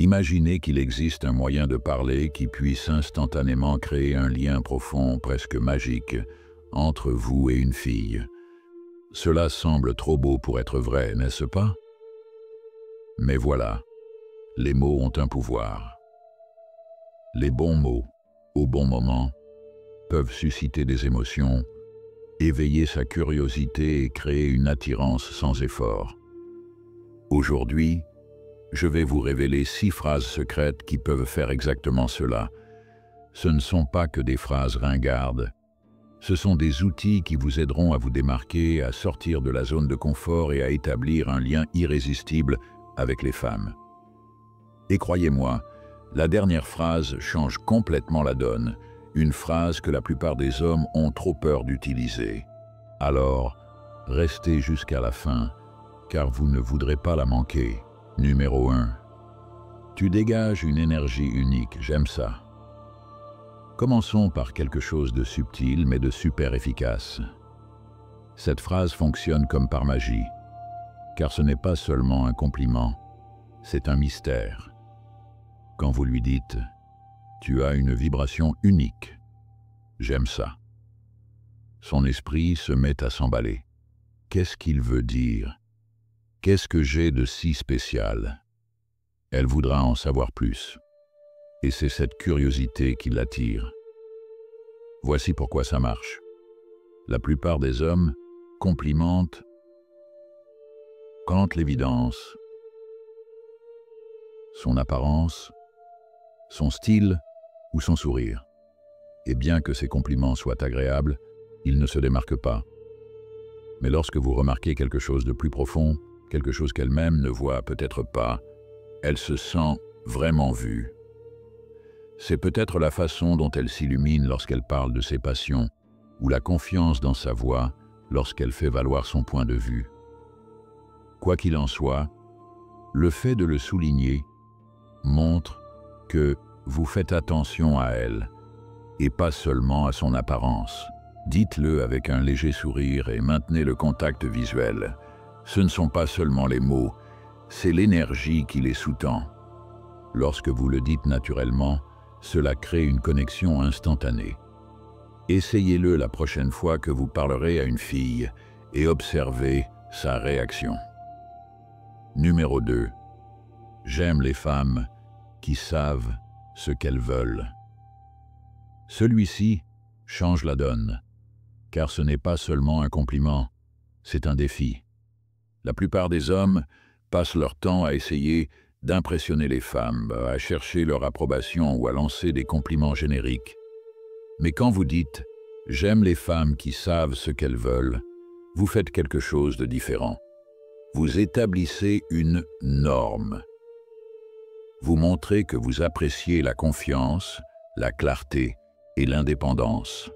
Imaginez qu'il existe un moyen de parler qui puisse instantanément créer un lien profond, presque magique, entre vous et une fille. Cela semble trop beau pour être vrai, n'est-ce pas? Mais voilà, les mots ont un pouvoir. Les bons mots, au bon moment, peuvent susciter des émotions, éveiller sa curiosité et créer une attirance sans effort. Aujourd'hui, je vais vous révéler 6 phrases secrètes qui peuvent faire exactement cela. Ce ne sont pas que des phrases ringardes. Ce sont des outils qui vous aideront à vous démarquer, à sortir de la zone de confort et à établir un lien irrésistible avec les femmes. Et croyez-moi, la dernière phrase change complètement la donne, une phrase que la plupart des hommes ont trop peur d'utiliser. Alors, restez jusqu'à la fin, car vous ne voudrez pas la manquer. Numéro 1. Tu dégages une énergie unique, j'aime ça. Commençons par quelque chose de subtil mais de super efficace. Cette phrase fonctionne comme par magie, car ce n'est pas seulement un compliment, c'est un mystère. Quand vous lui dites « Tu as une vibration unique », j'aime ça. Son esprit se met à s'emballer. Qu'est-ce qu'il veut dire? Qu'est-ce que j'ai de si spécial? Elle voudra en savoir plus. Et c'est cette curiosité qui l'attire. Voici pourquoi ça marche. La plupart des hommes complimentent quand l'évidence, son apparence, son style ou son sourire. Et bien que ces compliments soient agréables, ils ne se démarquent pas. Mais lorsque vous remarquez quelque chose de plus profond, quelque chose qu'elle-même ne voit peut-être pas, elle se sent vraiment vue. C'est peut-être la façon dont elle s'illumine lorsqu'elle parle de ses passions, ou la confiance dans sa voix lorsqu'elle fait valoir son point de vue. Quoi qu'il en soit, le fait de le souligner montre que vous faites attention à elle, et pas seulement à son apparence. Dites-le avec un léger sourire et maintenez le contact visuel. Ce ne sont pas seulement les mots, c'est l'énergie qui les sous-tend. Lorsque vous le dites naturellement, cela crée une connexion instantanée. Essayez-le la prochaine fois que vous parlerez à une fille et observez sa réaction. Numéro 2. J'aime les femmes qui savent ce qu'elles veulent. Celui-ci change la donne, car ce n'est pas seulement un compliment, c'est un défi. La plupart des hommes passent leur temps à essayer d'impressionner les femmes, à chercher leur approbation ou à lancer des compliments génériques. Mais quand vous dites « j'aime les femmes qui savent ce qu'elles veulent », vous faites quelque chose de différent. Vous établissez une norme. Vous montrez que vous appréciez la confiance, la clarté et l'indépendance.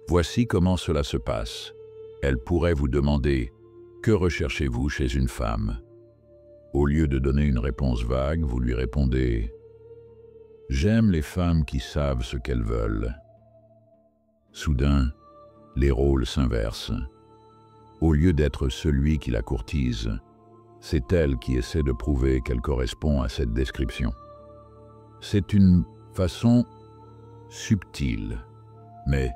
Voici comment cela se passe. Elle pourrait vous demander « Que recherchez-vous chez une femme ?» Au lieu de donner une réponse vague, vous lui répondez « J'aime les femmes qui savent ce qu'elles veulent. » Soudain, les rôles s'inversent. Au lieu d'être celui qui la courtise, c'est elle qui essaie de prouver qu'elle correspond à cette description. C'est une façon subtile, mais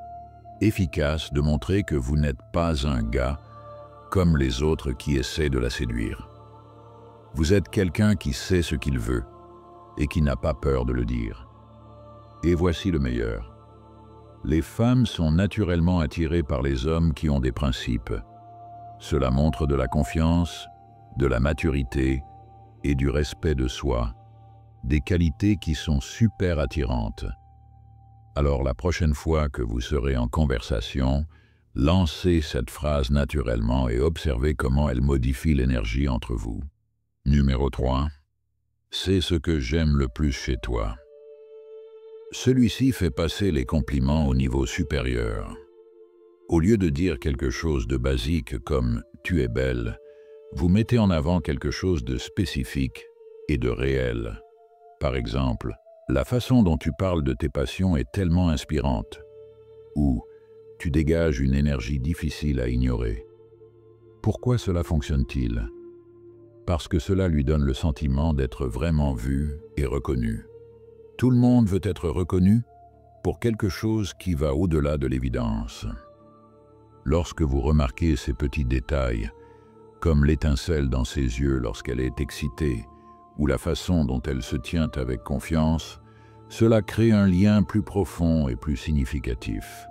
efficace de montrer que vous n'êtes pas un gars comme les autres qui essaient de la séduire. Vous êtes quelqu'un qui sait ce qu'il veut et qui n'a pas peur de le dire. Et voici le meilleur. Les femmes sont naturellement attirées par les hommes qui ont des principes. Cela montre de la confiance, de la maturité et du respect de soi, des qualités qui sont super attirantes. Alors la prochaine fois que vous serez en conversation, lancez cette phrase naturellement et observez comment elle modifie l'énergie entre vous. Numéro 3. C'est ce que j'aime le plus chez toi. Celui-ci fait passer les compliments au niveau supérieur. Au lieu de dire quelque chose de basique comme « tu es belle », vous mettez en avant quelque chose de spécifique et de réel. Par exemple, la façon dont tu parles de tes passions est tellement inspirante. Ou tu dégages une énergie difficile à ignorer. Pourquoi cela fonctionne-t-il? parce que cela lui donne le sentiment d'être vraiment vu et reconnu. Tout le monde veut être reconnu pour quelque chose qui va au-delà de l'évidence. Lorsque vous remarquez ces petits détails, comme l'étincelle dans ses yeux lorsqu'elle est excitée, ou la façon dont elle se tient avec confiance, cela crée un lien plus profond et plus significatif.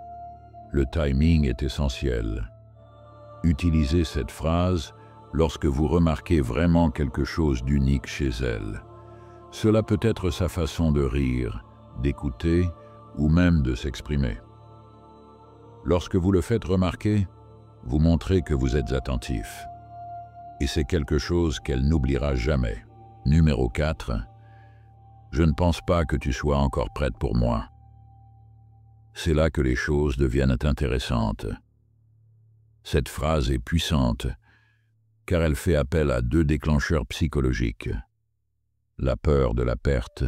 Le timing est essentiel. Utilisez cette phrase lorsque vous remarquez vraiment quelque chose d'unique chez elle. Cela peut être sa façon de rire, d'écouter ou même de s'exprimer. Lorsque vous le faites remarquer, vous montrez que vous êtes attentif. Et c'est quelque chose qu'elle n'oubliera jamais. Numéro 4. Je ne pense pas que tu sois encore prête pour moi. C'est là que les choses deviennent intéressantes. Cette phrase est puissante, car elle fait appel à deux déclencheurs psychologiques, la peur de la perte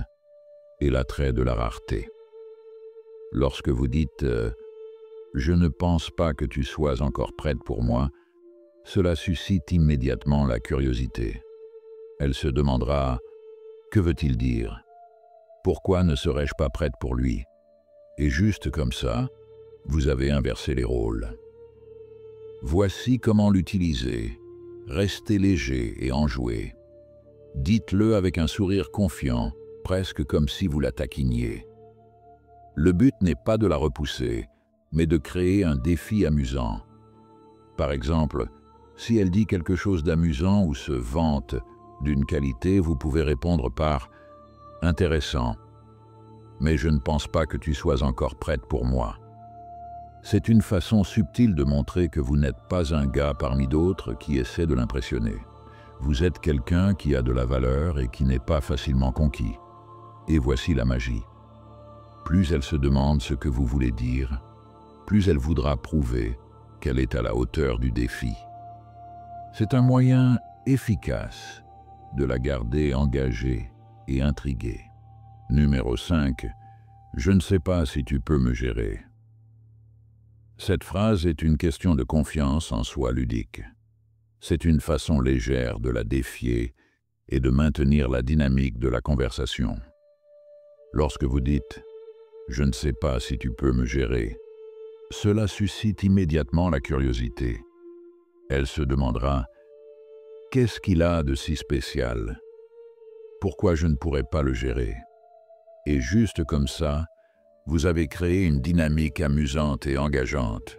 et l'attrait de la rareté. Lorsque vous dites « je ne pense pas que tu sois encore prête pour moi », cela suscite immédiatement la curiosité. Elle se demandera « que veut-il dire ? Pourquoi ne serais-je pas prête pour lui ?» Et juste comme ça, vous avez inversé les rôles. Voici comment l'utiliser. Restez léger et enjoué. Dites-le avec un sourire confiant, presque comme si vous la taquiniez. Le but n'est pas de la repousser, mais de créer un défi amusant. Par exemple, si elle dit quelque chose d'amusant ou se vante d'une qualité, vous pouvez répondre par « intéressant, mais je ne pense pas que tu sois encore prête pour moi ». C'est une façon subtile de montrer que vous n'êtes pas un gars parmi d'autres qui essaie de l'impressionner. Vous êtes quelqu'un qui a de la valeur et qui n'est pas facilement conquis. Et voici la magie. Plus elle se demande ce que vous voulez dire, plus elle voudra prouver qu'elle est à la hauteur du défi. C'est un moyen efficace de la garder engagée et intriguée. Numéro 5. Je ne sais pas si tu peux me gérer. Cette phrase est une question de confiance en soi ludique. C'est une façon légère de la défier et de maintenir la dynamique de la conversation. Lorsque vous dites « je ne sais pas si tu peux me gérer », cela suscite immédiatement la curiosité. Elle se demandera « qu'est-ce qu'il a de si spécial ? Pourquoi je ne pourrais pas le gérer ?» Et juste comme ça, vous avez créé une dynamique amusante et engageante.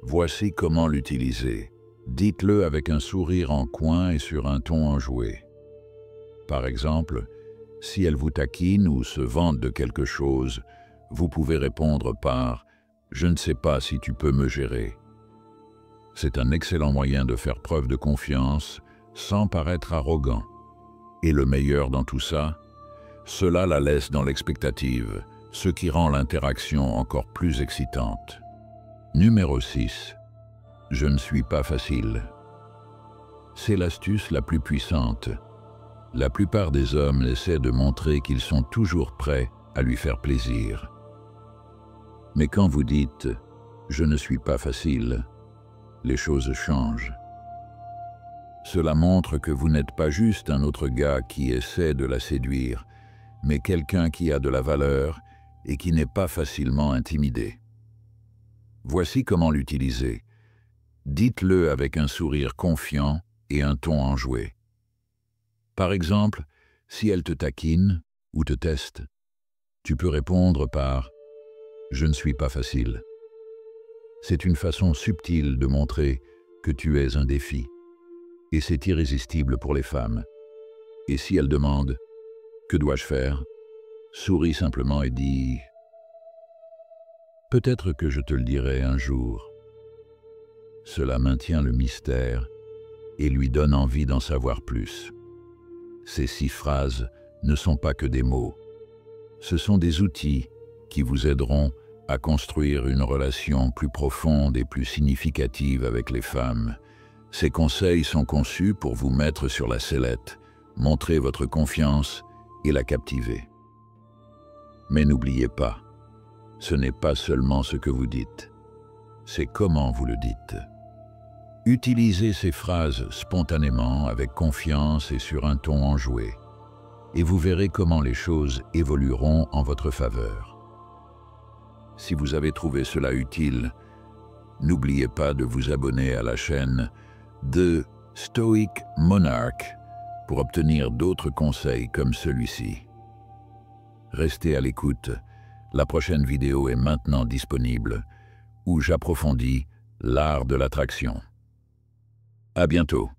Voici comment l'utiliser. Dites-le avec un sourire en coin et sur un ton enjoué. Par exemple, si elle vous taquine ou se vante de quelque chose, vous pouvez répondre par « je ne sais pas si tu peux me gérer ». C'est un excellent moyen de faire preuve de confiance sans paraître arrogant. Et le meilleur dans tout ça, cela la laisse dans l'expectative, ce qui rend l'interaction encore plus excitante. Numéro 6. Je ne suis pas facile. C'est l'astuce la plus puissante. La plupart des hommes essaient de montrer qu'ils sont toujours prêts à lui faire plaisir. Mais quand vous dites « je ne suis pas facile », les choses changent. Cela montre que vous n'êtes pas juste un autre gars qui essaie de la séduire, mais quelqu'un qui a de la valeur et qui n'est pas facilement intimidé. Voici comment l'utiliser. Dites-le avec un sourire confiant et un ton enjoué. Par exemple, si elle te taquine ou te teste, tu peux répondre par « je ne suis pas facile ». C'est une façon subtile de montrer que tu es un défi. Et c'est irrésistible pour les femmes. Et si elle demande « que dois-je faire ?» souris simplement et dis « peut-être que je te le dirai un jour ». Cela maintient le mystère et lui donne envie d'en savoir plus. Ces 6 phrases ne sont pas que des mots. Ce sont des outils qui vous aideront à construire une relation plus profonde et plus significative avec les femmes. Ces conseils sont conçus pour vous mettre sur la sellette, montrer votre confiance et la captiver. Mais n'oubliez pas, ce n'est pas seulement ce que vous dites, c'est comment vous le dites. Utilisez ces phrases spontanément, avec confiance et sur un ton enjoué, et vous verrez comment les choses évolueront en votre faveur. Si vous avez trouvé cela utile, n'oubliez pas de vous abonner à la chaîne The Stoic Monarch pour obtenir d'autres conseils comme celui-ci. Restez à l'écoute, la prochaine vidéo est maintenant disponible, où j'approfondis l'art de l'attraction. À bientôt.